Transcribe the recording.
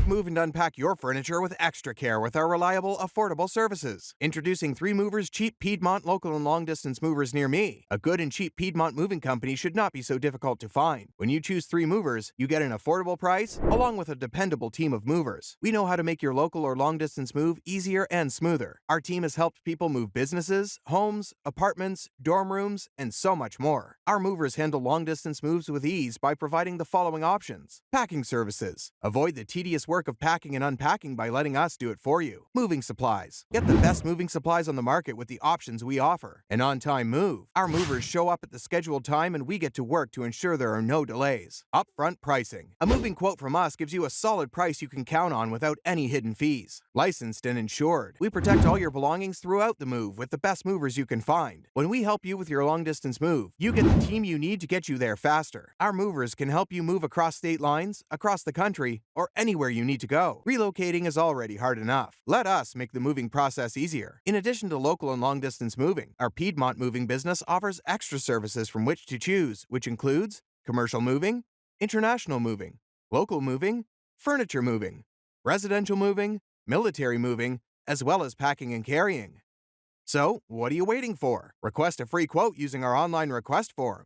move and unpack your furniture with extra care with our reliable, affordable services. Introducing 3 Movers Cheap Piedmont local and long-distance movers near me. A good and cheap Piedmont moving company should not be so difficult to find. When you choose 3 Movers, you get an affordable price along with a dependable team of movers. We know how to make your local or long-distance move easier and smoother. Our team has helped people move businesses, homes, apartments, dorm rooms, and so much more. Our movers handle long-distance moves with ease by providing the following options. Packing services. Avoid the tedious work of packing and unpacking by letting us do it for you. Moving supplies. Get the best moving supplies on the market with the options we offer. An on-time move. Our movers show up at the scheduled time and we get to work to ensure there are no delays. Upfront pricing. A moving quote from us gives you a solid price you can count on without any hidden fees. Licensed and insured. We protect all your belongings throughout the move with the best movers you can find. When we help you with your long-distance move, you get the team you need to get you there faster. Our movers can help you move across state lines, across the country, or anywhere you need to go. Relocating is already hard enough. Let us make the moving process easier. In addition to local and long-distance moving, our Piedmont moving business offers extra services from which to choose, which includes commercial moving, international moving, local moving, furniture moving, residential moving, military moving, as well as packing and carrying. So, what are you waiting for? Request a free quote using our online request form.